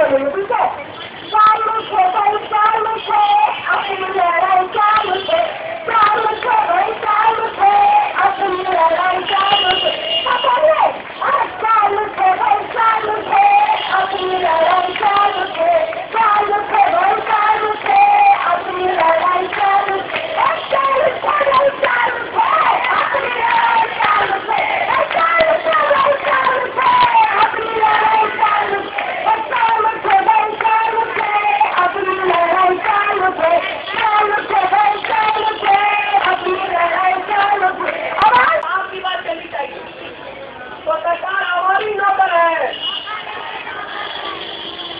नहीं, ठीक है। चालू थे भाई, चालू थे अपनी लड़ाई, चालू थे भाई, चालू थे अपनी लड़ाई, चालू थे चालू थे भाई, चालू थे अपनी लड़ाई, चालू थे भाई, चालू थे अपनी लड़ाई, चालू थे भाई, चालू थे अपनी लड़ाई, चालू थे भाई, चालू थे अपनी लड़ाई, चालू थे भाई, चालू थे अपनी लड़ाई, चालू थे भाई, चालू थे अपनी लड़ाई, चालू थे। आवाज आपकी बात चलनी चाहिए। तो सरकार हमारी नौकर है,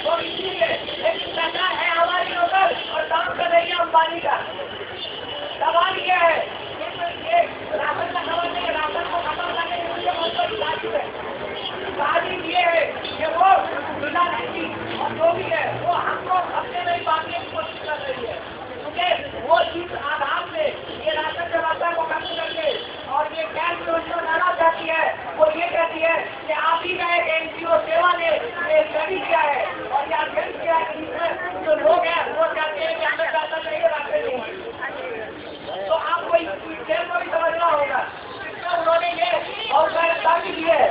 तो इसीलिए लेकिन सरकार है हमारी नौकर और काम कर रही है अंबानी का। सवाल ये है ये राशन का सवाल नहीं है, राशन को खत्म करने के लिए बहुत इलाज है। तारीफ ये है कि वो बिना नहीं और जो भी है वो हमको अपने में बांटने की कोशिश कर रही है, क्योंकि वो जिस आधार से ये राशन व्यवस्था को खत्म करके और ये गैस योजना लाना चाहती है, वो ये कहती है कि आप ही का एक NGO सेवा ने ये स्टडी किया है और यह अध्ययन किया है कि इसमें जो लोग हैं वो चाहते हैं कि हमें पैसा चाहिए, राशन नहीं। तो आपको इस खेल को भी समझना होगा। उन्होंने ये बहुत सारे ताकि दिए है।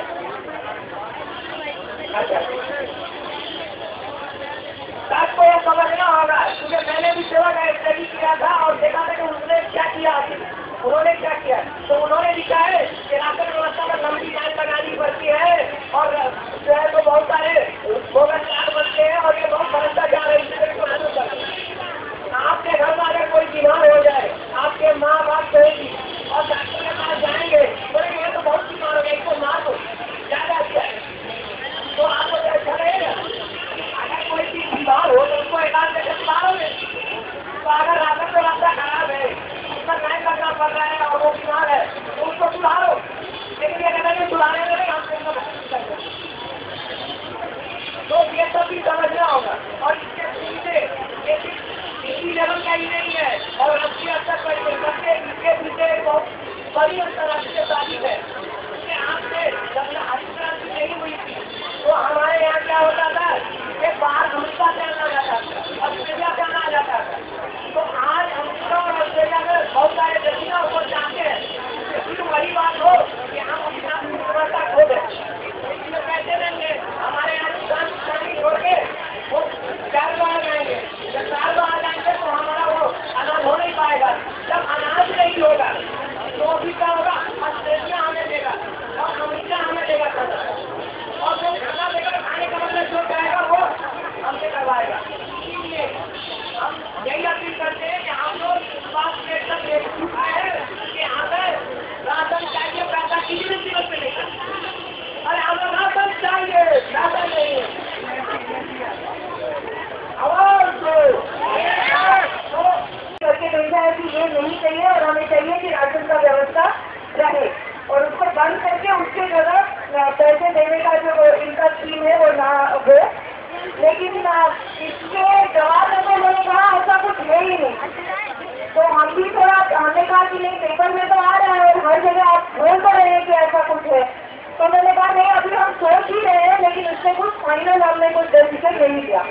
आपको यह समझना होगा क्योंकि मैंने भी सेवा का स्टडी किया था और देखा था कि उन्होंने क्या किया। तो उन्होंने लिखा है कि राशन व्यवस्था में लंबी लाइन लगानी पड़ती है और जो है तो बहुत सारे बोगस कार्ड बनते हैं और ये बहुत बढ़ता जा रही है। आपके घर में अगर कोई बीमार हो जाए, आपके माँ बाप कहेगी और डॉक्टर के पास जाएंगे, बोलेंगे ये तो बहुत बीमार हो गया, इसको मार दो, ज्यादा अच्छा है। तो आपको अच्छा रहेगा। अगर कोई चीज बीमार हो तो उसको इलाज करके सुधारोगे। तो अगर राशन व्यवस्था खराब है, उसका न्याय करना पड़ रहा है और वो बीमार है तो उसको सुधारो। लेकिन ये कहना कि सुधारे नहीं, हम तो ये सब भी समझना होगा। और इसके पीछे इसी लेवल का ही नहीं है और राष्ट्रीय स्तर पर इसके पीछे बहुत बड़ी अंतर्राष्ट्रीय तारीफ है। आपसे जब हरी क्रांति नहीं हुई थी तो हमारे यहाँ क्या होता था कि बाहर अमेरिका से आना जाता था, ऑस्ट्रेलिया से आना जाता था। तो आज अमेरिका और ऑस्ट्रेलिया में बहुत सारे व्यक्तियों को चाहते हैं कि बड़ी बात हो कि हम अपनी व्यवस्था खो दें, इसमें कैसे देंगे। हमारे यहाँ किसान छोड़ के वो 4 बार जाएंगे, जब 4 बार जाएंगे तो हमारा वो अनाज हो नहीं पाएगा। जब अनाज नहीं होगा तो अभी क्या होगा, ऑस्ट्रेलिया हमें देगा और अमेरिका हमें देगा खाना, और जो खाना देगा खाने का मतलब जो जाएगा वो हमसे करवाएगा। इसलिए हम यही अपील करते हैं कि हम लोग इस बात के तक एकजुट है कि हमें राशन चाहिए, पैसा किसी भी कीमत पे नहीं। अरे हमें राशन चाहिए, पैसा नहीं। आवाज दो करके भेजा है कि ये नहीं चाहिए और हमें चाहिए कि राशन का व्यवस्था रहे और उसको बंद करके उसके जगह पैसे देने का जो इनका स्कीम है वो ना हो। लेकिन इसके जवाब में तो उन्होंने कहा ऐसा कुछ है ही नहीं। तो हम भी थोड़ा हमने कहा कि नहीं, पेपर में तो आ रहा है और हर जगह आप बोल तो रहे हैं कि ऐसा कुछ है। तो मैंने कहा नहीं, अभी हम सोच ही रहे हैं लेकिन उससे कुछ फाइनल हमने कुछ डिसीजन नहीं लिया।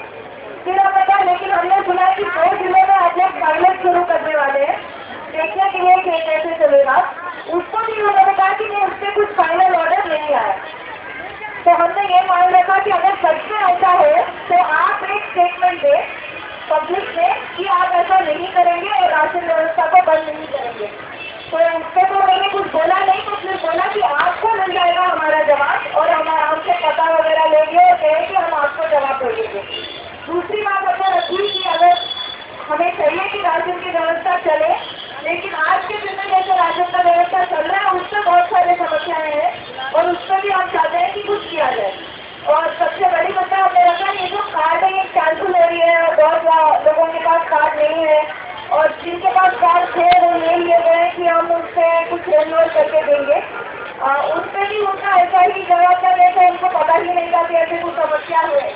फिर हमने कहा लेकिन हमने सुना कि 2 जिलों में आप लोग पायलट शुरू करने वाले हैं, देखने के लिए कि कैसे चलेगा। उसको भी उन्होंने कहा कि नहीं, उससे कुछ फाइनल ऑर्डर नहीं आया। तो हमने ये मान रखा कि अगर सच में ऐसा है तो आप एक स्टेटमेंट दें पब्लिक में कि आप ऐसा नहीं करेंगे और राशन व्यवस्था को बंद नहीं करेंगे। तो उससे तो मैंने कुछ बोला नहीं, तो फिर बोला कि आपको मिल जाएगा हमारा जवाब और हम हमसे पता वगैरह लेंगे और कहें कि हम आपको जवाब दे देंगे। दूसरी बात अगर रखी कि अगर हमें चाहिए कि राशन की व्यवस्था चले, लेकिन आज के दिन में जैसे राशन का व्यवस्था चल रहा है उससे बहुत सारी समस्याएं हैं और उस पर भी हम चाहते हैं कि कुछ किया जाए। और सबसे बड़ी मुद्दा हमने रखा ये जो कार्ड है ये कैंसिल हो रही है और बहुत लोगों के पास कार्ड नहीं है और जिनके पास कार्ड थे वो ये लिए गए कि हम उससे कुछ रिन्यूअल करके देंगे। उस पर भी उनका ऐसा ही जवाब था जैसे उनको पता ही नहीं था कि ऐसे कुछ समस्या हुए।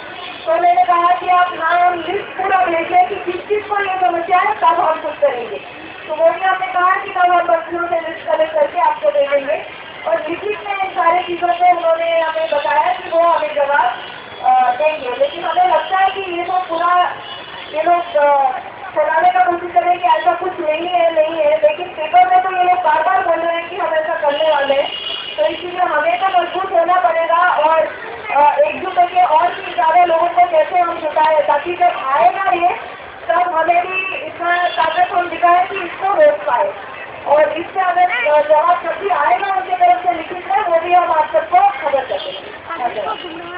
तो मैंने कहा कि आप नाम लिस्ट पूरा भेजें कि किस चीज़ को ये समस्या है, तब हम कुछ करेंगे। तो वो भी हमने कहा कि तब हम बच्चों से लिस्ट कलेक्ट करके आपको दे देंगे और लिखित में इन सारी चीज़ों से उन्होंने हमें बताया कि वो हमें जवाब देंगे। लेकिन हमें लगता है कि ये तो पूरा ये लोग फैलाने का कोशिश करें कि ऐसा कुछ नहीं है लेकिन पेपर में तो ये लोग बार बार बोल रहे हैं कि हम ऐसा करने वाले हैं। तो इसीलिए हमें तो मजबूत होना पड़ेगा और एकजुट होकर और भी ज़्यादा लोगों को कैसे हम जुटाएं, ताकि जब आएगा ये तब हमें भी इतना ताकत हम दिखाएं कि इसको रोक पाए। और इससे अगर जवाब कभी आएगा उनके तरफ से लिखित में, वो भी हम आप सबको खबर कर देंगे।